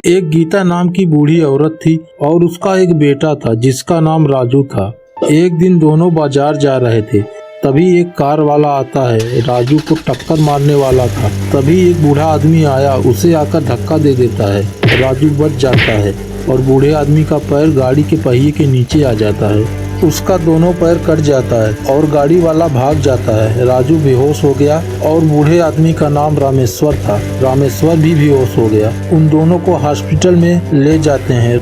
एक गीता नाम की बूढ़ी औरत थी और उसका एक बेटा था जिसका नाम राजू था। एक दिन दोनों बाजार जा रहे थे, तभी एक कार वाला आता है। राजू को टक्कर मारने वाला था, तभी एक बूढ़ा आदमी आया, उसे आकर धक्का दे देता है। राजू बच जाता है और बूढ़े आदमी का पैर गाड़ी के पहिए के नीचे आ जाता है। उसका दोनों पैर कट जाता है और गाड़ी वाला भाग जाता है। राजू बेहोश हो गया और बूढ़े आदमी का नाम रामेश्वर था। रामेश्वर भी बेहोश हो गया। उन दोनों को हॉस्पिटल में ले जाते हैं।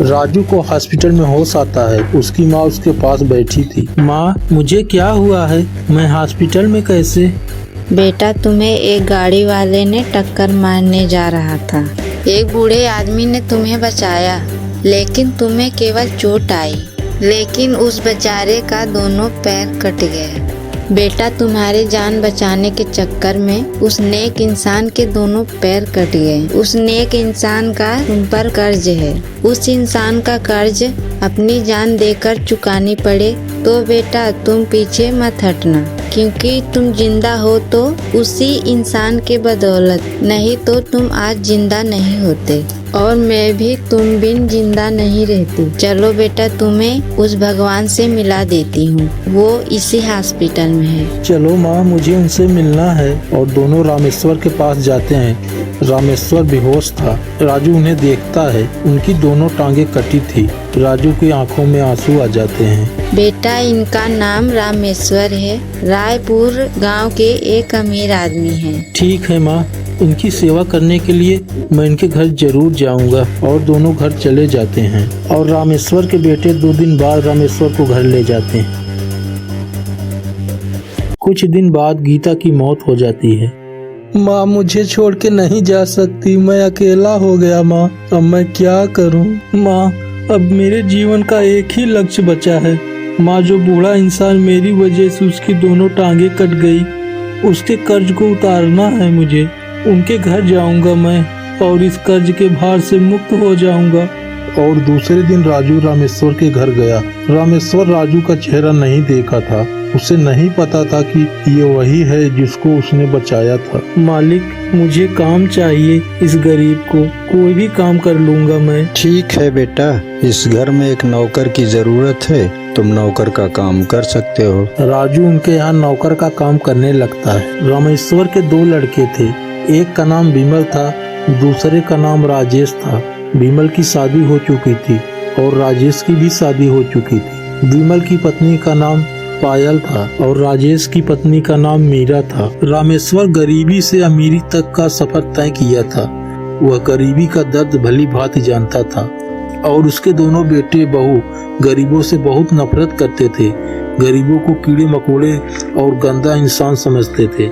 राजू को हॉस्पिटल में होश आता है। उसकी माँ उसके पास बैठी थी। माँ, मुझे क्या हुआ है? मैं हॉस्पिटल में कैसे? बेटा, तुम्हें एक गाड़ी वाले ने टक्कर मारने जा रहा था। एक बूढ़े आदमी ने तुम्हें बचाया, लेकिन तुम्हें केवल चोट आई, लेकिन उस बेचारे का दोनों पैर कट गए। बेटा, तुम्हारी जान बचाने के चक्कर में उस नेक इंसान के दोनों पैर कट गए। उस नेक इंसान का तुम पर कर्ज है। उस इंसान का कर्ज अपनी जान देकर चुकानी पड़े तो बेटा तुम पीछे मत हटना, क्योंकि तुम जिंदा हो तो उसी इंसान के बदौलत, नहीं तो तुम आज जिंदा नहीं होते और मैं भी तुम बिन जिंदा नहीं रहती। चलो बेटा, तुम्हें उस भगवान से मिला देती हूँ, वो इसी हॉस्पिटल में है। चलो माँ, मुझे उनसे मिलना है। और दोनों रामेश्वर के पास जाते हैं। रामेश्वर बेहोश था। राजू उन्हें देखता है। उनकी दोनों टांगे कटी थी। राजू की आंखों में आंसू आ जाते हैं। बेटा, इनका नाम रामेश्वर है। रायपुर गांव के एक अमीर आदमी हैं। ठीक है माँ, इनकी सेवा करने के लिए मैं इनके घर जरूर जाऊंगा। और दोनों घर चले जाते हैं और रामेश्वर के बेटे 2 दिन बाद रामेश्वर को घर ले जाते हैं। कुछ दिन बाद गीता की मौत हो जाती है। माँ, मुझे छोड़ के नहीं जा सकती, मैं अकेला हो गया माँ, अब मैं क्या करूँ? माँ, अब मेरे जीवन का एक ही लक्ष्य बचा है। माँ, जो बूढ़ा इंसान मेरी वजह से उसकी दोनों टांगे कट गई, उसके कर्ज को उतारना है मुझे। उनके घर जाऊंगा मैं और इस कर्ज के भार से मुक्त हो जाऊंगा। और दूसरे दिन राजू रामेश्वर के घर गया। रामेश्वर राजू का चेहरा नहीं देखा था। उसे नहीं पता था कि ये वही है जिसको उसने बचाया था। मालिक, मुझे काम चाहिए। इस गरीब को कोई भी काम कर लूंगा मैं। ठीक है बेटा, इस घर में एक नौकर की जरूरत है, तुम नौकर का काम कर सकते हो। राजू उनके यहाँ नौकर का काम करने लगता है। रामेश्वर के 2 लड़के थे। एक का नाम विमल था, दूसरे का नाम राजेश था। विमल की शादी हो चुकी थी और राजेश की भी शादी हो चुकी थी। विमल की पत्नी का नाम पायल था और राजेश की पत्नी का नाम मीरा था। रामेश्वर गरीबी से अमीरी तक का सफर तय किया था। वह गरीबी का दर्द भली भांति जानता था और उसके दोनों बेटे बहू गरीबों से बहुत नफरत करते थे। गरीबों को कीड़े मकोड़े और गंदा इंसान समझते थे।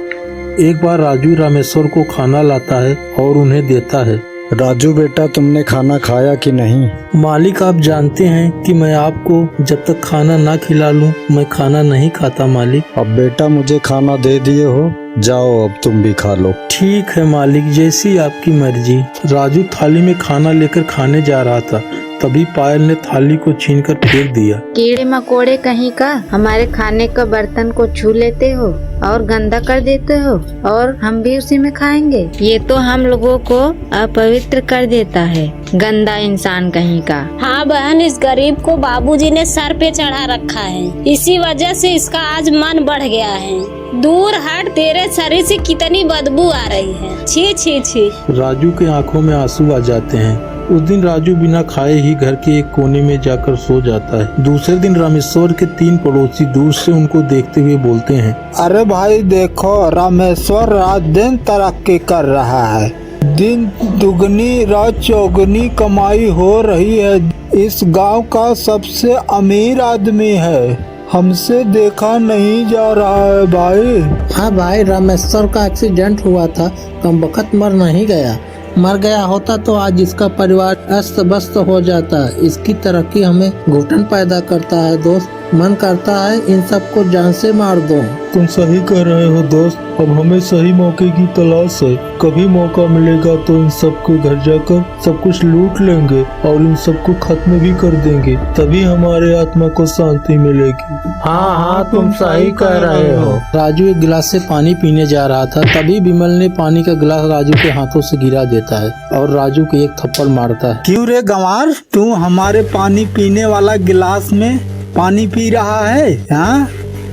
एक बार राजू रामेश्वर को खाना लाता है और उन्हें देता है। राजू बेटा, तुमने खाना खाया कि नहीं? मालिक, आप जानते हैं कि मैं आपको जब तक खाना ना खिला लूं मैं खाना नहीं खाता मालिक। अब बेटा मुझे खाना दे दिए हो, जाओ अब तुम भी खा लो। ठीक है मालिक, जैसी आपकी मर्जी। राजू थाली में खाना लेकर खाने जा रहा था, तभी पायल ने थाली को छीनकर फेंक दिया। कीड़े मकोड़े कहीं का, हमारे खाने का बर्तन को छू लेते हो और गंदा कर देते हो और हम भी उसी में खाएंगे। ये तो हम लोगों को अपवित्र कर देता है, गंदा इंसान कहीं का। हाँ बहन, इस गरीब को बाबूजी ने सर पे चढ़ा रखा है, इसी वजह से इसका आज मन बढ़ गया है। दूर हट, तेरे शरीर से कितनी बदबू आ रही है, छी छी छी। राजू के आंखों में आंसू आ जाते हैं। उस दिन राजू बिना खाए ही घर के एक कोने में जाकर सो जाता है। दूसरे दिन रामेश्वर के 3 पड़ोसी दूर से उनको देखते हुए बोलते हैं, अरे भाई देखो, रामेश्वर रात दिन तरक्की कर रहा है, दिन दुगनी रात चौगुनी कमाई हो रही है। इस गांव का सबसे अमीर आदमी है, हमसे देखा नहीं जा रहा है भाई। हाँ भाई, रामेश्वर का एक्सीडेंट हुआ था, कम वक्त मर नहीं गया। मर गया होता तो आज इसका परिवार अस्त व्यस्त हो जाता। इसकी तरक्की हमें घुटन पैदा करता है दोस्त। मन करता है इन सबको जान से मार दो। तुम सही कह रहे हो दोस्त, अब हमें सही मौके की तलाश है। कभी मौका मिलेगा तो इन सबके घर जाकर सब कुछ लूट लेंगे और इन सबको खत्म भी कर देंगे, तभी हमारे आत्मा को शांति मिलेगी। हाँ हाँ तुम सही कह रहे हो। राजू एक गिलास से पानी पीने जा रहा था, तभी विमल ने पानी का गिलास राजू के हाथों से गिरा देता है और राजू को एक थप्पड़ मारता है। क्यों रे गंवार, तू हमारे पानी पीने वाला गिलास में पानी पी रहा है? हाँ,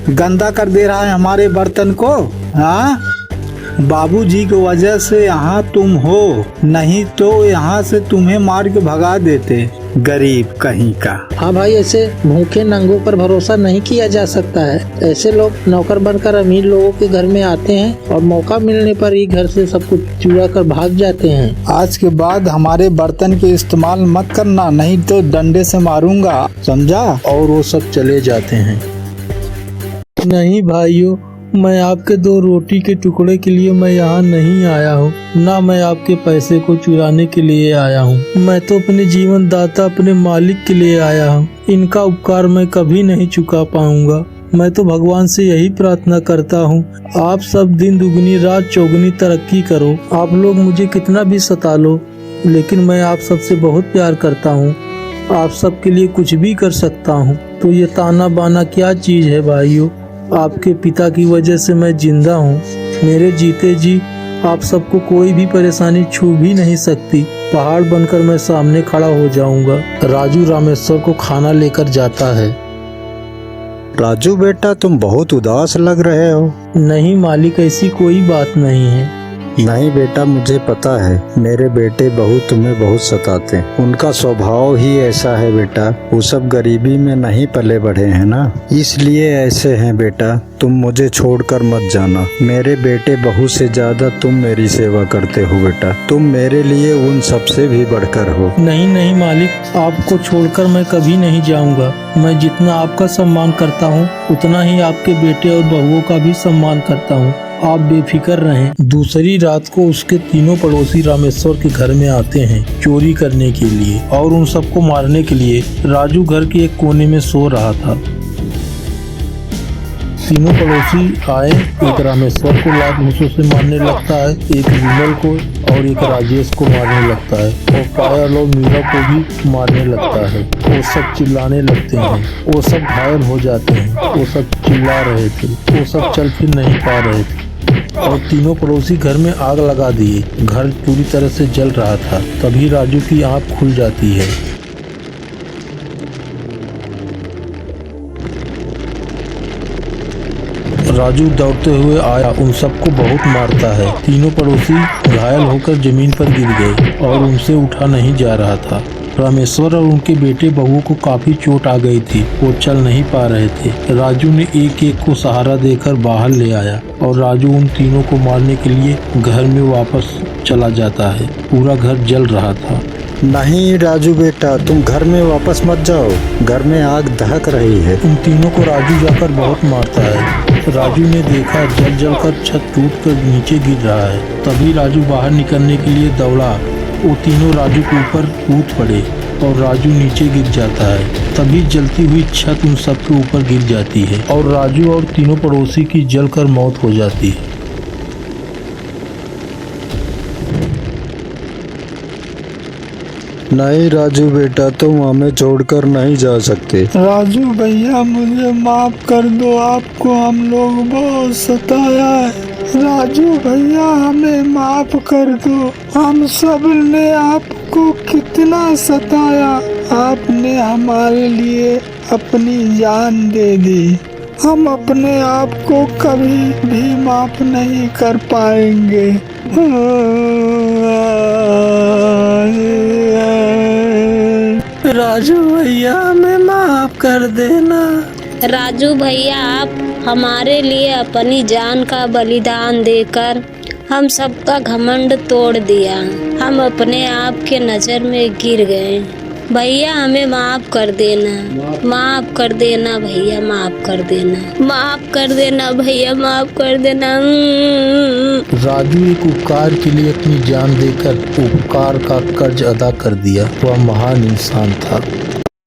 गंदा कर दे रहा है हमारे बर्तन को। हाँ, बाबूजी की वजह से यहाँ तुम हो, नहीं तो यहाँ से तुम्हें मार के भगा देते, गरीब कहीं का। हाँ भाई, ऐसे भूखे नंगों पर भरोसा नहीं किया जा सकता है। ऐसे लोग नौकर बनकर अमीर लोगों के घर में आते हैं और मौका मिलने पर ही घर से सब कुछ चुरा कर भाग जाते हैं। आज के बाद हमारे बर्तन के इस्तेमाल मत करना, नहीं तो डंडे से मारूंगा, समझा? और वो सब चले जाते हैं। नहीं भाइयों, मैं आपके 2 रोटी के टुकड़े के लिए मैं यहाँ नहीं आया हूँ, ना मैं आपके पैसे को चुराने के लिए आया हूँ। मैं तो अपने जीवन दाता, अपने मालिक के लिए आया हूँ। इनका उपकार मैं कभी नहीं चुका पाऊंगा। मैं तो भगवान से यही प्रार्थना करता हूँ, आप सब दिन दुगनी रात चौगुनी तरक्की करो। आप लोग मुझे कितना भी सता लो, लेकिन मैं आप सबसे बहुत प्यार करता हूँ। आप सबके लिए कुछ भी कर सकता हूँ। तो ये ताना बाना क्या चीज है भाइयों? आपके पिता की वजह से मैं जिंदा हूँ। मेरे जीते जी आप सबको कोई भी परेशानी छू भी नहीं सकती। पहाड़ बनकर मैं सामने खड़ा हो जाऊंगा। राजू रामेश्वर को खाना लेकर जाता है। राजू बेटा, तुम बहुत उदास लग रहे हो। नहीं मालिक, ऐसी कोई बात नहीं है। नहीं बेटा, मुझे पता है मेरे बेटे बहू तुम्हें बहुत सताते हैं। उनका स्वभाव ही ऐसा है बेटा, वो सब गरीबी में नहीं पले बढ़े हैं ना, इसलिए ऐसे हैं बेटा। तुम मुझे छोड़कर मत जाना। मेरे बेटे बहू से ज्यादा तुम मेरी सेवा करते हो बेटा। तुम मेरे लिए उन सबसे भी बढ़कर हो। नहीं नहीं मालिक, आपको छोड़कर मैं कभी नहीं जाऊंगा। मैं जितना आपका सम्मान करता हूँ, उतना ही आपके बेटे और बहुओं का भी सम्मान करता हूँ। आप बेफिक्र रहें। दूसरी रात को उसके तीनों पड़ोसी रामेश्वर के घर में आते हैं चोरी करने के लिए और उन सबको मारने के लिए। राजू घर के एक कोने में सो रहा था। तीनों पड़ोसी आए, एक रामेश्वर को लात घूंसों से मारने लगता है, एक विमल को और एक राजेश को मारने लगता है और पायल और मीरा को भी मारने लगता है। वो सब चिल्लाने लगते हैं। वो सब घायल हो जाते हैं। वो सब चिल्ला रहे थे। वो सब चल फिर नहीं पा रहे थे और तीनों पड़ोसी घर में आग लगा दिए। घर पूरी तरह से जल रहा था। तभी राजू की आंख खुल जाती है। राजू दौड़ते हुए आया, उन सबको बहुत मारता है। तीनों पड़ोसी घायल होकर जमीन पर गिर गए और उनसे उठा नहीं जा रहा था। रामेश्वर और उनके बेटे बहुओं को काफी चोट आ गई थी, वो चल नहीं पा रहे थे। राजू ने एक एक को सहारा देकर बाहर ले आया और राजू उन तीनों को मारने के लिए घर में वापस चला जाता है। पूरा घर जल रहा था। नहीं राजू बेटा, तुम घर में वापस मत जाओ, घर में आग दहक रही है। उन तीनों को राजू जाकर बहुत मारता है। राजू ने देखा जल जल कर छत टूट कर नीचे गिर रहा है। तभी राजू बाहर निकलने के लिए दौड़ा। वो तीनों राजू के ऊपर कूद पड़े और राजू नीचे गिर जाता है। तभी जलती हुई छत उन सबके ऊपर गिर जाती है और राजू और तीनों पड़ोसी की जलकर मौत हो जाती है। नहीं राजू बेटा, तुम हमें छोड़कर नहीं जा सकते। राजू भैया, मुझे माफ कर दो, आपको हम लोग बहुत सताया है। राजू भैया, हमें माफ कर दो, हम सब ने आपको कितना सताया। आपने हमारे लिए अपनी जान दे दी। हम अपने आप को कभी भी माफ नहीं कर पाएंगे। राजू भैया, हमें माफ कर देना। राजू भैया, आप हमारे लिए अपनी जान का बलिदान देकर हम सबका घमंड तोड़ दिया। हम अपने आप के नजर में गिर गए। भैया, हमें माफ कर देना, माफ कर देना भैया, माफ कर देना, माफ कर देना भैया, माफ कर देना। राजू एक उपकार के लिए अपनी जान देकर उपकार का कर्ज अदा कर दिया। वह महान इंसान था।